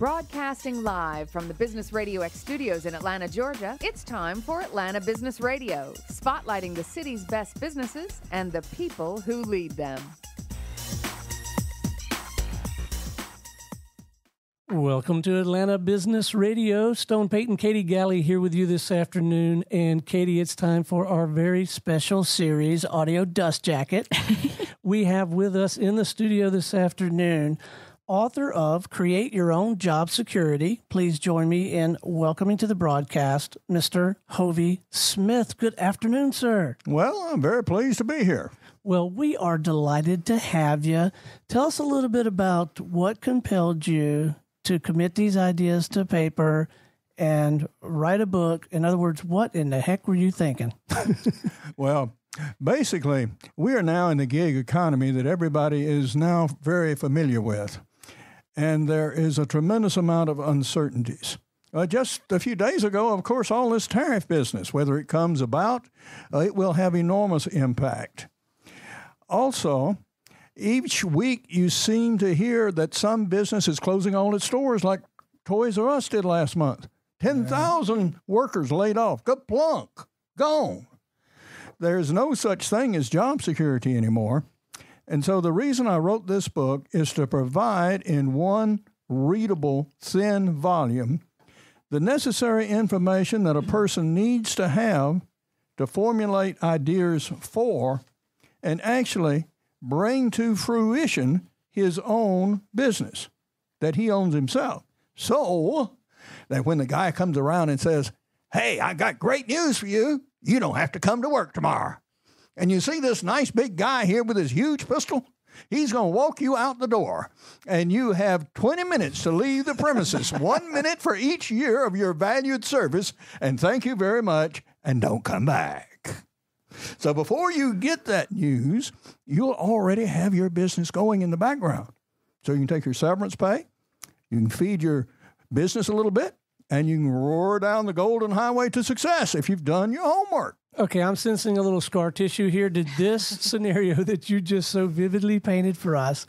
Broadcasting live from the Business RadioX studios in Atlanta, Georgia, it's time for Atlanta Business Radio, spotlighting the city's best businesses and the people who lead them. Welcome to Atlanta Business Radio. Stone Payton, Katie Galley here with you this afternoon. And Katie, it's time for our very special series, Audio Dust Jacket. We have with us in the studio this afternoon author of Create Your Own Job Security. Please join me in welcoming to the broadcast, Mr. Hovey Smith. Good afternoon, sir. Well, I'm very pleased to be here. Well, we are delighted to have you. Tell us a little bit about what compelled you to commit these ideas to paper and write a book. In other words, what in the heck were you thinking? Well, basically, we are now in the gig economy that everybody is now very familiar with. And there is a tremendous amount of uncertainties. Just a few days ago, of course, all this tariff business, whether it comes about, it will have enormous impact. Also, each week you seem to hear that some business is closing all its stores like Toys R Us did last month. 10,000 workers laid off. Plunk, gone. There's no such thing as job security anymore. And so the reason I wrote this book is to provide in one readable, thin volume the necessary information that a person needs to have to formulate ideas for and actually bring to fruition his own business that he owns himself. So that when the guy comes around and says, "Hey, I got great news for you. You don't have to come to work tomorrow. And you see this nice big guy here with his huge pistol? He's going to walk you out the door. And you have 20 minutes to leave the premises, 1 minute for each year of your valued service. And thank you very much. And don't come back." So before you get that news, you'll already have your business going in the background. So you can take your severance pay, you can feed your business a little bit, and you can roar down the golden highway to success if you've done your homework. Okay, I'm sensing a little scar tissue here. Did this scenario that you just so vividly painted for us,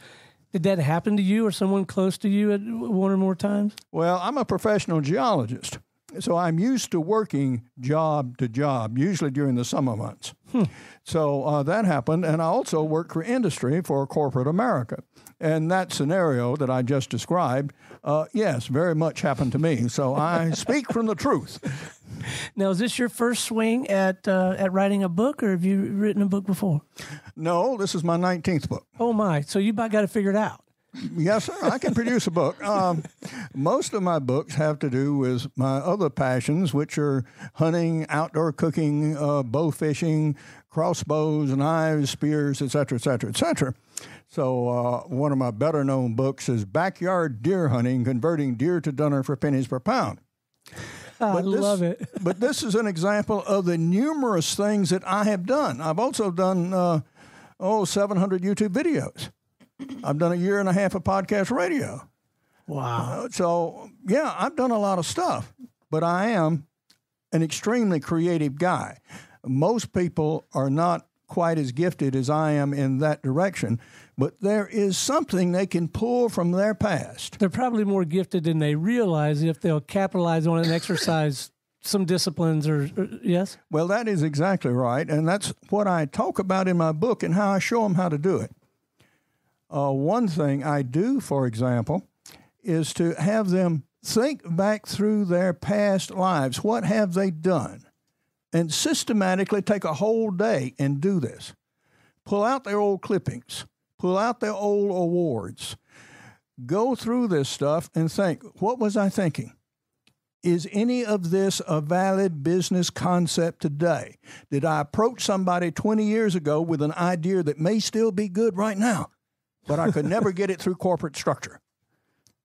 did that happen to you or someone close to you at one or more times? Well, I'm a professional geologist, so I'm used to working job to job, usually during the summer months. So that happened, and I also work for industry for corporate America. And that scenario that I just described, yes, very much happened to me. So I speak from the truth. Now, is this your first swing at writing a book, or have you written a book before? No, this is my 19th book. Oh, my. So you about got it figured out. Yes, sir. I can produce a book. Most of my books have to do with my other passions, which are hunting, outdoor cooking, bow fishing, crossbows, knives, spears, et cetera, et cetera, et cetera. So one of my better-known books is Backyard Deer Hunting, Converting Deer to Dinner for Pennies per Pound. I love it. But this is an example of the numerous things that I have done. I've also done, 700 YouTube videos. I've done 1.5 years of podcast radio. Wow. So, yeah, I've done a lot of stuff, but I am an extremely creative guy. Most people are not quite as gifted as I am in that direction, but there is something they can pull from their past. They're probably more gifted than they realize if they'll capitalize on it and exercise some disciplines or yes? Well, that is exactly right, and that's what I talk about in my book and how I show them how to do it. One thing I do, for example, is to have them think back through their past lives. What have they done? And systematically take a whole day and do this. Pull out their old clippings. Pull out their old awards. Go through this stuff and think, what was I thinking? Is any of this a valid business concept today? Did I approach somebody 20 years ago with an idea that may still be good right now, but I could never get it through corporate structure?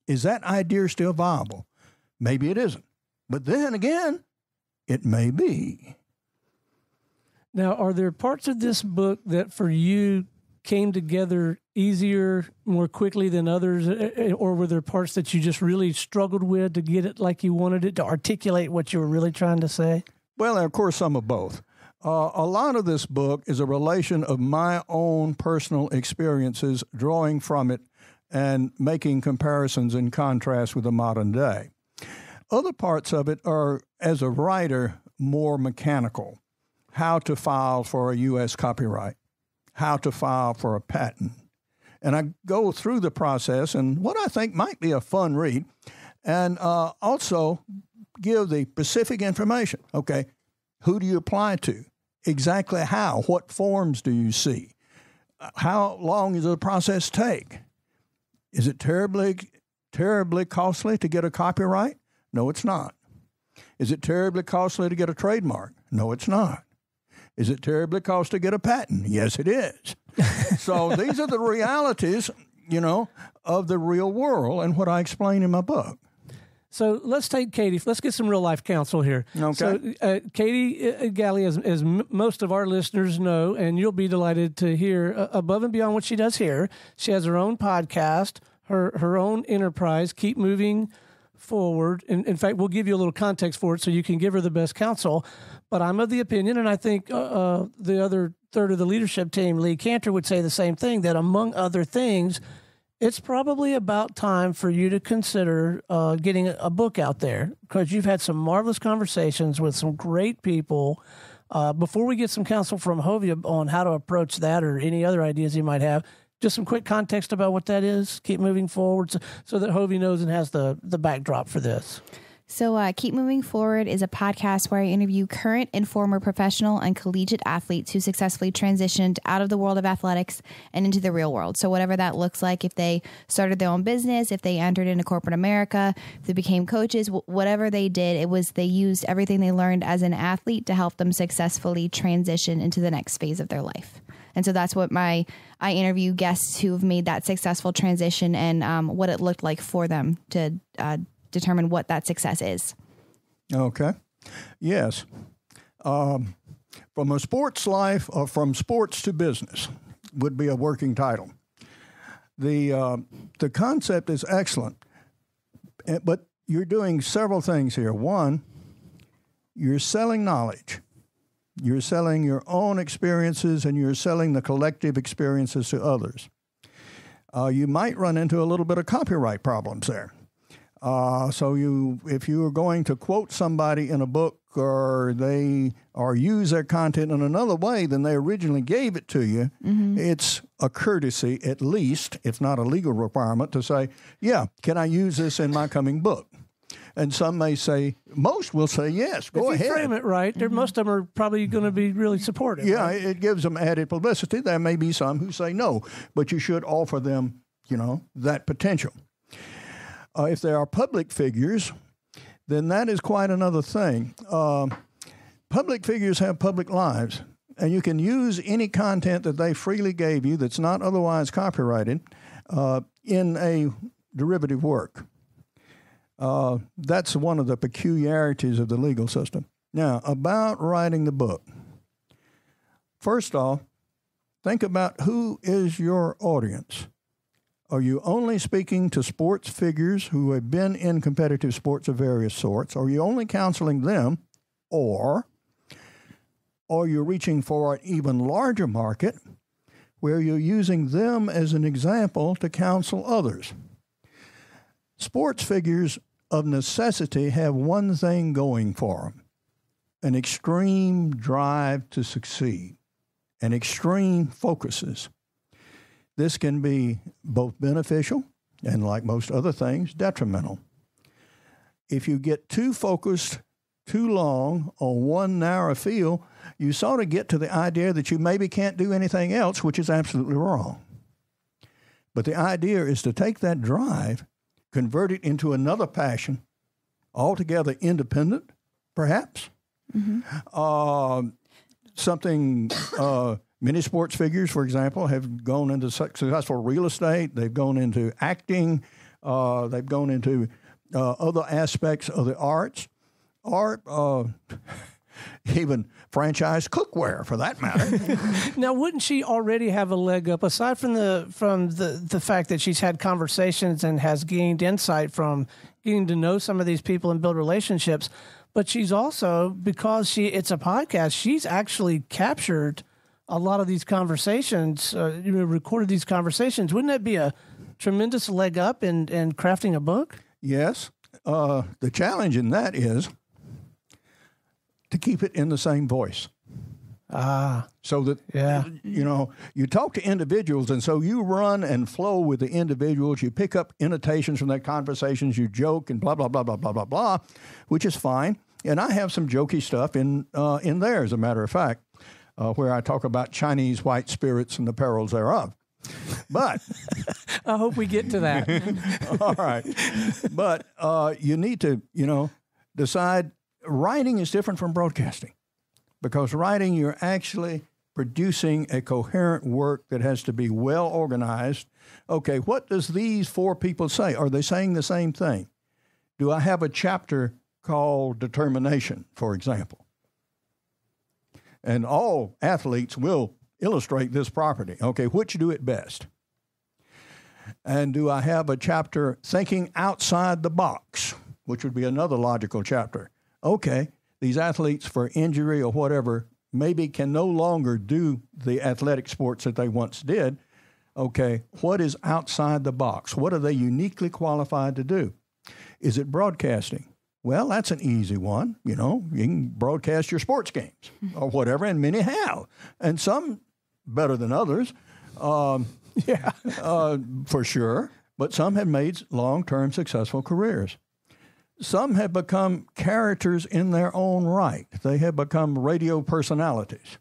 Is that idea still viable? Maybe it isn't. But then again, it may be. Now, are there parts of this book that for you came together easier, more quickly than others, or were there parts that you just really struggled with to get it like you wanted it, to articulate what you were really trying to say? Well, of course, some of both. A lot of this book is a relation of my own personal experiences, drawing from it and making comparisons in contrast with the modern day. Other parts of it are, as a writer, more mechanical. How to file for a U.S. copyright, how to file for a patent. And I go through the process and what I think might be a fun read, and also give the specific information. Okay, who do you apply to? Exactly how? What forms do you see? How long does the process take? Is it terribly costly to get a copyright? No, it's not. Is it terribly costly to get a trademark? No, it's not. Is it terribly costly to get a patent? Yes, it is. So these are the realities, of the real world and what I explain in my book. So let's take Katie. Let's get some real life counsel here. Okay. So Katie Galley, as most of our listeners know, and you'll be delighted to hear, above and beyond what she does here, she has her own podcast, her own enterprise, Keep Moving Forward. In fact, we'll give you a little context for it so you can give her the best counsel. But I'm of the opinion, and I think the other third of the leadership team, Lee Cantor, would say the same thing, that among other things, it's probably about time for you to consider getting a book out there, because you've had some marvelous conversations with some great people. Before we get some counsel from Hovey on how to approach that or any other ideas you might have, just some quick context about what that is. Keep moving forward so that Hovey knows and has the backdrop for this. So Keep Moving Forward is a podcast where I interview current and former professional and collegiate athletes who successfully transitioned out of the world of athletics and into the real world. So whatever that looks like, if they started their own business, if they entered into corporate America, if they became coaches, whatever they did, they used everything they learned as an athlete to help them successfully transition into the next phase of their life. And so that's what I interview guests who have made that successful transition and what it looked like for them to determine what that success is. Okay. Yes. From a sports life or from sports to business would be a working title. The concept is excellent, but you're doing several things here. One, you're selling knowledge. You're selling your own experiences and you're selling the collective experiences to others. You might run into a little bit of copyright problems there. If you are going to quote somebody in a book or use their content in another way than they originally gave it to you, it's a courtesy, at least, if not a legal requirement, to say, yeah, can I use this in my coming book? And some may say, most will say yes, go ahead. If you frame it right, most of them are probably going to be really supportive. Yeah, right? It gives them added publicity. There may be some who say no, but you should offer them, that potential. If they are public figures, then that is quite another thing. Public figures have public lives, and you can use any content that they freely gave you that's not otherwise copyrighted in a derivative work. That's one of the peculiarities of the legal system. Now, about writing the book. First off, think about who is your audience. Are you only speaking to sports figures who have been in competitive sports of various sorts? Are you only counseling them? Or are you reaching for an even larger market where you're using them as an example to counsel others? Sports figures of necessity have one thing going for them: an extreme drive to succeed, and extreme focuses. This can be both beneficial and, like most other things, detrimental. If you get too focused too long on one narrow field, you sort of get to the idea that you maybe can't do anything else, which is absolutely wrong. But the idea is to take that drive, convert it into another passion, altogether independent, perhaps. Many sports figures, for example, have gone into successful real estate. They've gone into acting. They've gone into other aspects of the arts, or even franchise cookware, for that matter. Now, wouldn't she already have a leg up, aside from the fact that she's had conversations and has gained insight from getting to know some of these people and build relationships? But she's also, because it's a podcast, she's actually captured a lot of these conversations, recorded these conversations. Wouldn't that be a tremendous leg up in crafting a book? Yes. The challenge in that is to keep it in the same voice. So that, you talk to individuals, and so you run and flow with the individuals. You pick up annotations from their conversations. You joke and blah, blah, blah, blah, blah, blah, blah, which is fine. And I have some jokey stuff in there, as a matter of fact, where I talk about Chinese white spirits and the perils thereof. But I hope we get to that. All right. But you need to, decide. Writing is different from broadcasting, because writing, you're actually producing a coherent work that has to be well organized. Okay, what does these four people say? Are they saying the same thing? Do I have a chapter called Determination, for example? And all athletes will illustrate this property. Okay, which do it best? And do I have a chapter Thinking Outside the Box, which would be another logical chapter? Okay, these athletes, for injury or whatever, maybe can no longer do the athletic sports that they once did. Okay, what is outside the box? What are they uniquely qualified to do? Is it broadcasting? Well, that's an easy one. You can broadcast your sports games or whatever, and many have, and some better than others, for sure. But some have made long-term successful careers. Some have become characters in their own right. They have become radio personalities.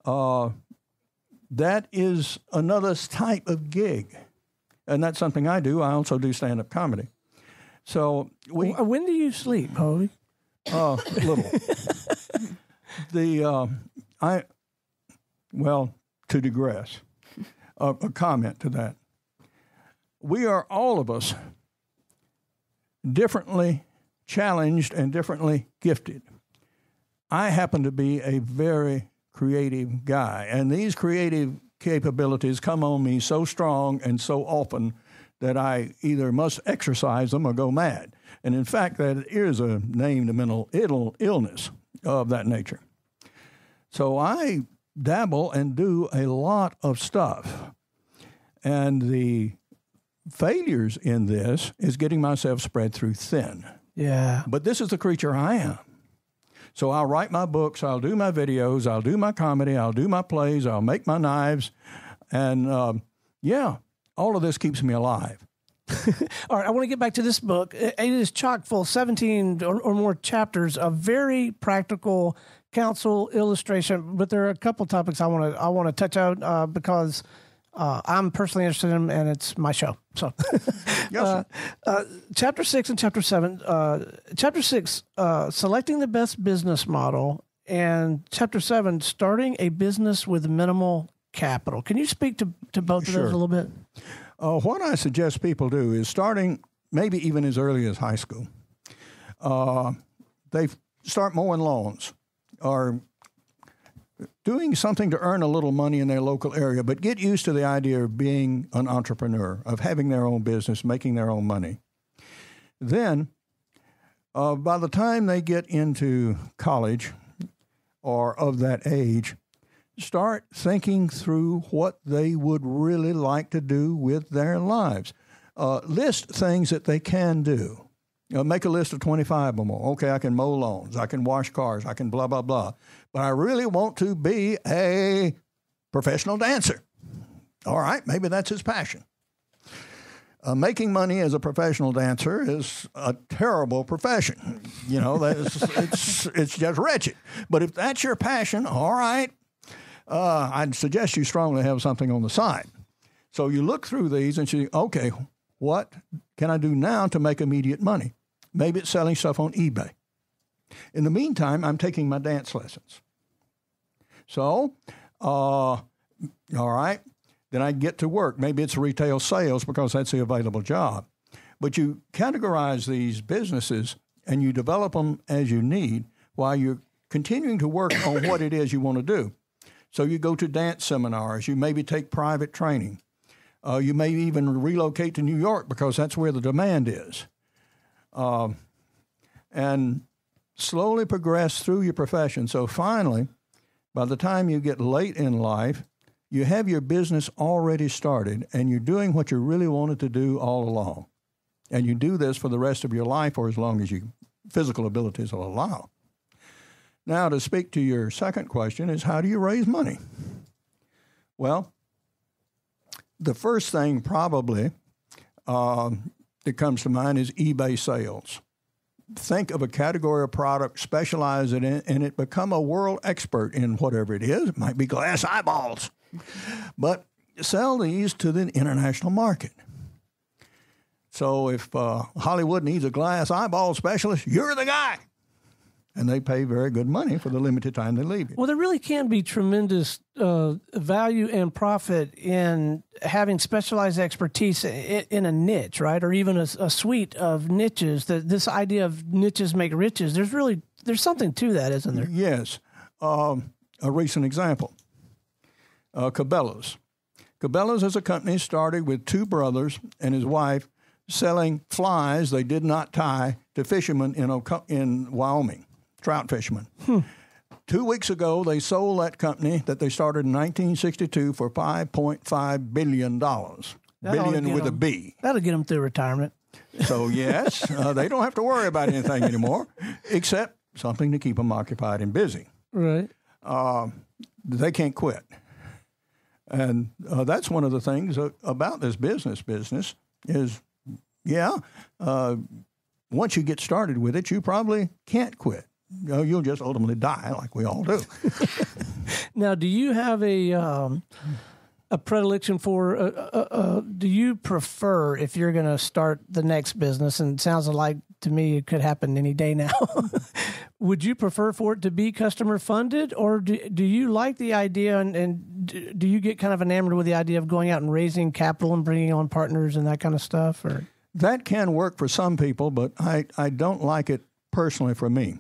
That is another type of gig, and that's something I do. I also do stand-up comedy. So when do you sleep, Hovey? Little. To digress, a comment to that. We are, all of us, differently challenged and differently gifted. I happen to be a very creative guy, and these creative capabilities come on me so strong and so often that I either must exercise them or go mad. And in fact, that is a named mental illness of that nature. So I dabble and do a lot of stuff. And the failures in this is getting myself spread through thin. Yeah. But this is the creature I am. So I'll write my books, I'll do my videos, I'll do my comedy, I'll do my plays, I'll make my knives. And all of this keeps me alive. All right, I want to get back to this book. It is chock full, 17 or more chapters of very practical counsel, illustration, but there are a couple topics I want to touch out because I'm personally interested in them, and it's my show. So, yes, Chapter 6 and Chapter 7. Chapter 6, selecting the best business model, and Chapter 7, starting a business with minimal capital. Can you speak to both of those a little bit? What I suggest people do is starting maybe even as early as high school. They start mowing lawns or doing something to earn a little money in their local area, but get used to the idea of being an entrepreneur, of having their own business, making their own money. Then, by the time they get into college or of that age, start thinking through what they would really like to do with their lives. List things that they can do. Make a list of 25 or more. Okay, I can mow lawns, I can wash cars, I can blah, blah, blah. But I really want to be a professional dancer. All right, maybe that's his passion. Making money as a professional dancer is a terrible profession. It's just wretched. But if that's your passion, all right, I'd suggest you strongly have something on the side. So you look through these and say, okay, what can I do now to make immediate money? Maybe it's selling stuff on eBay. In the meantime, I'm taking my dance lessons. So, all right, then I get to work. Maybe it's retail sales because that's the available job. But you categorize these businesses and you develop them as you need while you're continuing to work on what it is you want to do. So you go to dance seminars. You maybe take private training. You may even relocate to New York because that's where the demand is. And slowly progress through your profession. So finally, by the time you get late in life, you have your business already started and you're doing what you really wanted to do all along. And you do this for the rest of your life or as long as your physical abilities will allow. Now, to speak to your second question is, how do you raise money? Well, the first thing probably that comes to mind is eBay sales. Think of a category of product, specialize in it, and it become a world expert in whatever it is. It might be glass eyeballs. But sell these to the international market. So if Hollywood needs a glass eyeball specialist, you're the guy. And they pay very good money for the limited time they leave you. Well, there really can be tremendous value and profit in having specialized expertise in a niche, right? Or even a suite of niches. This idea of niches make riches, there's something to that, isn't there? Yes. A recent example, Cabela's. Cabela's is a company started with two brothers and his wife selling flies they did not tie to fishermen in Wyoming. Trout fishermen. 2 weeks ago, they sold that company that they started in 1962 for $5.5 billion. Billion with a B. That'll get them through retirement. So, yes, they don't have to worry about anything anymore, except something to keep them occupied and busy. Right. They can't quit. And that's one of the things about this business is, once you get started with it, you probably can't quit. You'll just ultimately die like we all do. Now, do you have a predilection for, do you prefer, if you're going to start the next business, and it sounds like to me it could happen any day now, would you prefer for it to be customer funded, or do you like the idea and do you get kind of enamored with the idea of going out and raising capital and bringing on partners and that kind of stuff? Or that can work for some people, but I don't like it personally for me.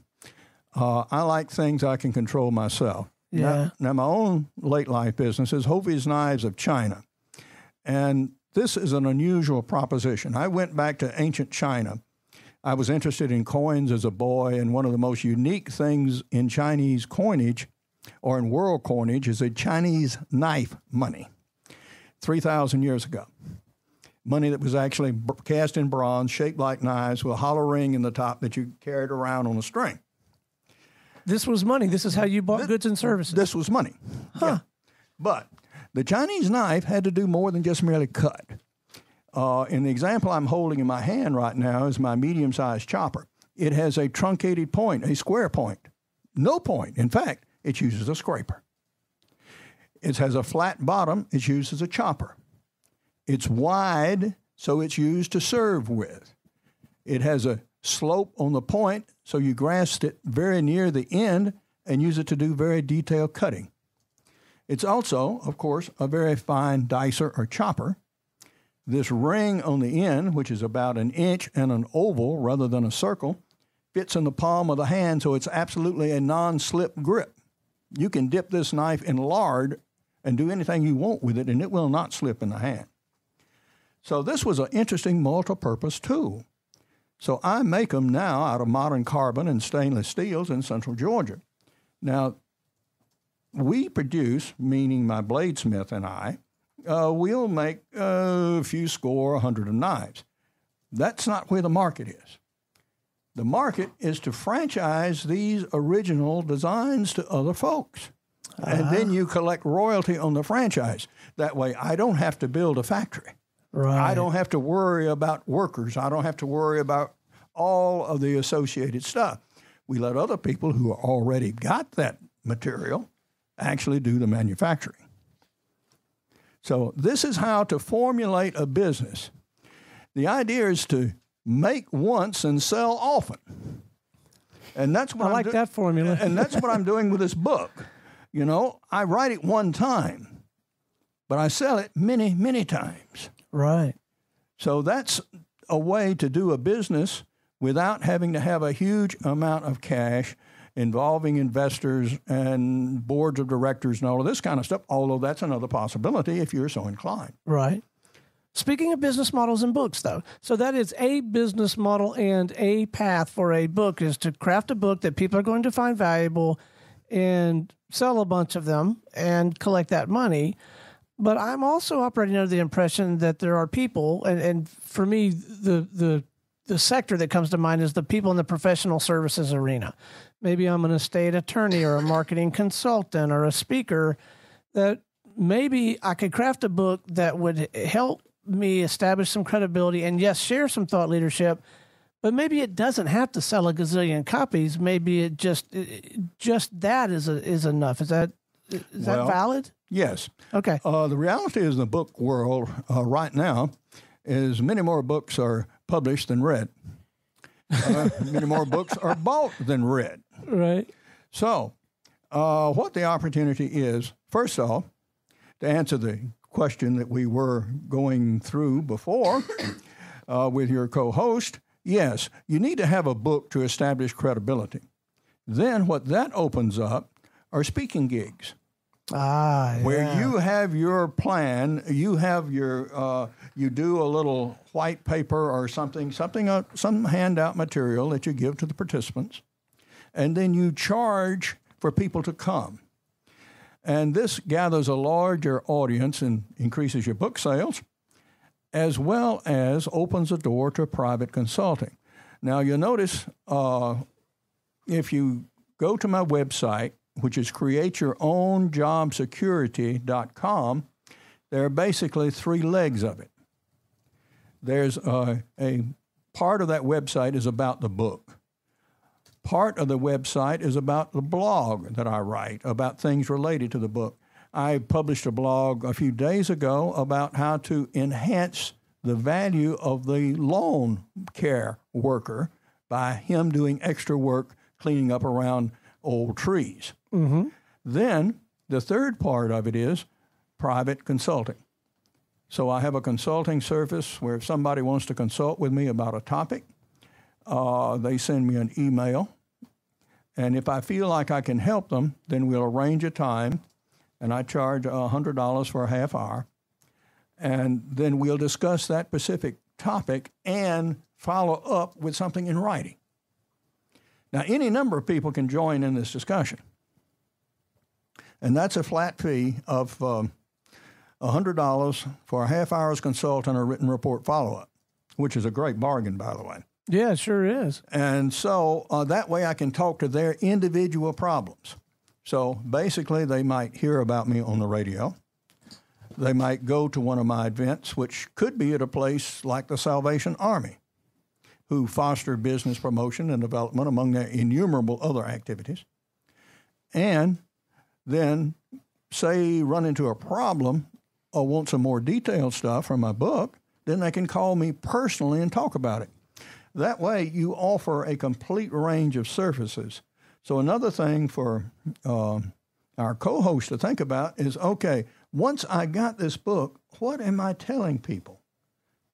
I like things I can control myself. Yeah. Now, my own late life business is Hovey's Knives of China. And this is an unusual proposition. I went back to ancient China. I was interested in coins as a boy, and one of the most unique things in Chinese coinage or in world coinage is a Chinese knife money, 3,000 years ago. Money that was actually cast in bronze, shaped like knives, with a hollow ring in the top that you carried around on a string. This was money. This is how you bought goods and services. This was money. Huh. Yeah. But the Chinese knife had to do more than just merely cut. In the example I'm holding in my hand right now is my medium-sized chopper. It has a truncated point, a square point. No point. In fact, it uses a scraper. It has a flat bottom. It's used as a chopper. It's wide, so it's used to serve with. It has a slope on the point, so you grasp it very near the end and use it to do very detailed cutting. It's also, of course, a very fine dicer or chopper. This ring on the end, which is about an inch and an oval rather than a circle, fits in the palm of the hand, so it's absolutely a non-slip grip. You can dip this knife in lard and do anything you want with it, and it will not slip in the hand. So this was an interesting multi-purpose tool. So I make them now out of modern carbon and stainless steels in central Georgia. Now, we produce, meaning my bladesmith and I, we'll make a few score, 100 of knives. That's not where the market is. The market is to franchise these original designs to other folks. And then you collect royalty on the franchise. That way, I don't have to build a factory. Right. I don't have to worry about workers. I don't have to worry about all of the associated stuff. We let other people who already got that material actually do the manufacturing. So this is how to formulate a business. The idea is to make once and sell often. And that's what I like that formula. And that's what I'm doing with this book. You know, I write it one time, but I sell it many, many times. Right. So that's a way to do a business without having to have a huge amount of cash involving investors and boards of directors and all of this kind of stuff, although that's another possibility if you're so inclined. Right. Speaking of business models and books, though, so that is a business model and a path for a book is to craft a book that people are going to find valuable and sell a bunch of them and collect that money. But I'm also operating under the impression that there are people, and for me, the sector that comes to mind is the people in the professional services arena. Maybe I'm an estate attorney or a marketing consultant or a speaker, that maybe I could craft a book that would help me establish some credibility and, yes, share some thought leadership, but maybe it doesn't have to sell a gazillion copies. Maybe it just that is enough. Is that valid? Yes. Okay. The reality is, the book world right now is many more books are published than read. Many more books are bought than read. Right. So what the opportunity is, first off, to answer the question that we were going through before with your co-host, yes, you need to have a book to establish credibility. Then what that opens up are speaking gigs. Where you have your plan, you have your, you do a little white paper or some handout material that you give to the participants, and then you charge for people to come. And this gathers a larger audience and increases your book sales, as well as opens a door to private consulting. Now, you'll notice if you go to my website, which is createyourownjobsecurity.com, there are basically three legs of it. There's a part of that website is about the book. Part of the website is about the blog that I write, about things related to the book. I published a blog a few days ago about how to enhance the value of the lawn care worker by him doing extra work cleaning up around old trees. Mm-hmm. Then the third part of it is private consulting. So I have a consulting service where if somebody wants to consult with me about a topic, they send me an email. And if I feel like I can help them, then we'll arrange a time, and I charge $100 for a half hour. And then we'll discuss that specific topic and follow up with something in writing. Now, any number of people can join in this discussion. And that's a flat fee of $100 for a half hour's consult and a written report follow-up, which is a great bargain, by the way. Yeah, it sure is. And so that way I can talk to their individual problems. So basically, they might hear about me on the radio. They might go to one of my events, which could be at a place like the Salvation Army, who foster business promotion and development among their innumerable other activities. And then, say, run into a problem or want some more detailed stuff from my book, then they can call me personally and talk about it. That way, you offer a complete range of services. So another thing for our co-host to think about is, okay, once I got this book, what am I telling people?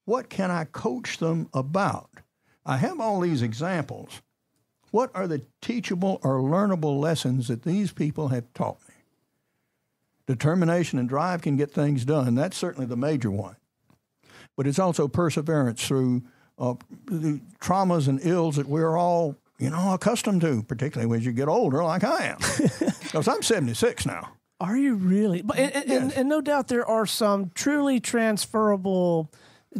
What can I coach them about? I have all these examples. What are the teachable or learnable lessons that these people have taught me? Determination and drive can get things done. That's certainly the major one. But it's also perseverance through the traumas and ills that we're all, accustomed to, particularly as you get older like I am. Because I'm 76 now. Are you really? Yes. And no doubt there are some truly transferable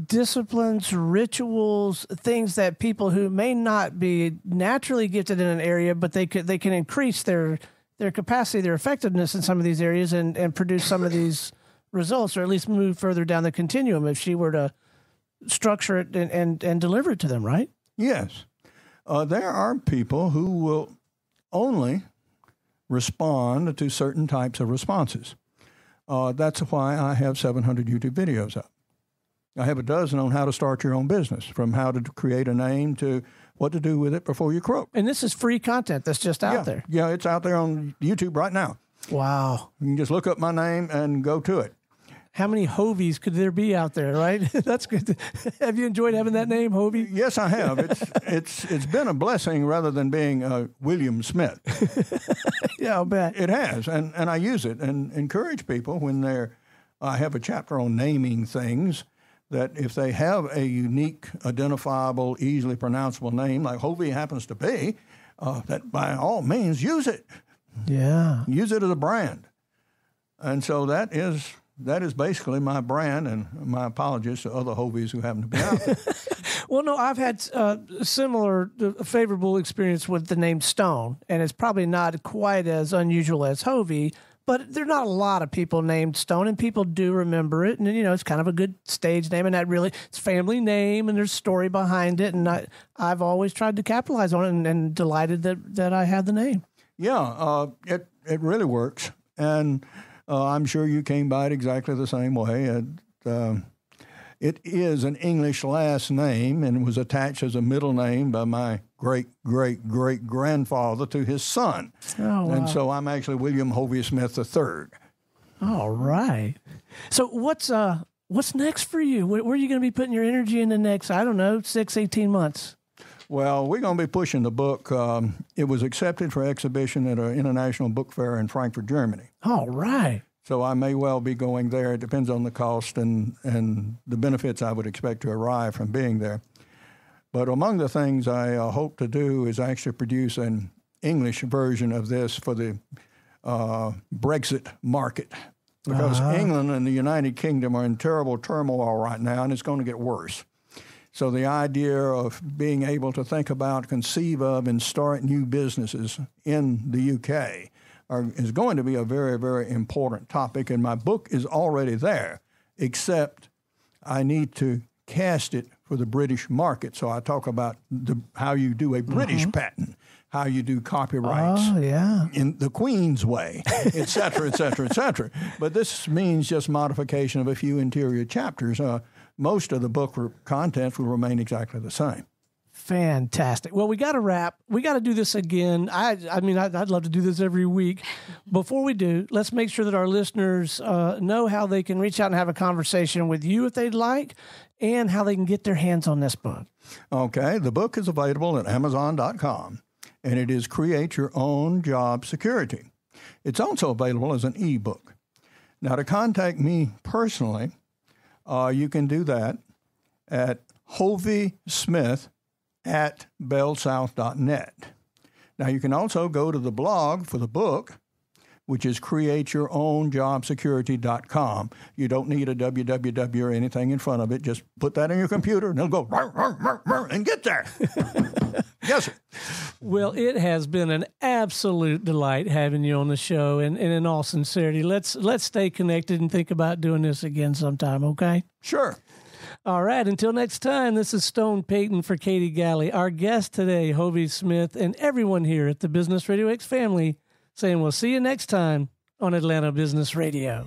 disciplines, rituals, things that people who may not be naturally gifted in an area, but they can increase their capacity, their effectiveness in some of these areas and produce some of these results, or at least move further down the continuum if she were to structure it and deliver it to them, right? Yes. There are people who will only respond to certain types of responses. That's why I have 700 YouTube videos up. I have a dozen on how to start your own business, from how to create a name to what to do with it before you croak. And this is free content that's just out there. Yeah, it's out there on YouTube right now. Wow. You can just look up my name and go to it. How many Hoveys could there be out there, right? That's good. Have you enjoyed having that name, Hovey? Yes, I have. It's been a blessing rather than being William Smith. Yeah, I'll bet. It has, and I use it and encourage people when I have a chapter on naming things, that if they have a unique, identifiable, easily pronounceable name, like Hovey happens to be, that by all means use it. Yeah. Use it as a brand. And so that is that is basically my brand, and my apologies to other Hoveys who happen to be out there. Well, no, I've had similar favorable experience with the name Stone, and it's probably not quite as unusual as Hovey, but there are not a lot of people named Stone, and people do remember it, and it's kind of a good stage name, and that really, it's family name, and there's story behind it, and I've always tried to capitalize on it, and delighted that I had the name. Yeah, it really works, and I'm sure you came by it exactly the same way. It is an English last name and was attached as a middle name by my great-great-great-grandfather to his son. Oh, wow. And so I'm actually William Hovey Smith III. All right. So what's next for you? Where are you going to be putting your energy in the next, 18 months? Well, we're going to be pushing the book. It was accepted for exhibition at an international book fair in Frankfurt, Germany. All right. So I may well be going there. It depends on the cost and the benefits I would expect to arrive from being there. But among the things I hope to do is actually produce an English version of this for the Brexit market. Because England and the United Kingdom are in terrible turmoil right now, and it's going to get worse. So the idea of being able to think about, conceive of, and start new businesses in the UK is going to be a very, very important topic, and my book is already there, except I need to cast it for the British market. So I talk about how you do a British patent, how you do copyrights in the Queen's way, et cetera, et cetera, et cetera. But this means just modification of a few interior chapters. Most of the book contents will remain exactly the same. Fantastic. Well, we got to wrap. We got to do this again. I'd love to do this every week. Before we do, let's make sure that our listeners know how they can reach out and have a conversation with you if they'd like, and how they can get their hands on this book. Okay. The book is available at Amazon.com, and it is Create Your Own Job Security. It's also available as an ebook. Now, to contact me personally, you can do that at hoveysmith@bellsouth.net. Now, you can also go to the blog for the book, which is createyourownjobsecurity.com. You don't need a www or anything in front of it. Just put that in your computer, and it'll go and get there. Yes, sir. Well, it has been an absolute delight having you on the show, and in all sincerity, let's stay connected and think about doing this again sometime, okay? Sure. All right, until next time, this is Stone Payton for Katie Galley. Our guest today, Hovey Smith, and everyone here at the Business RadioX family saying we'll see you next time on Atlanta Business Radio.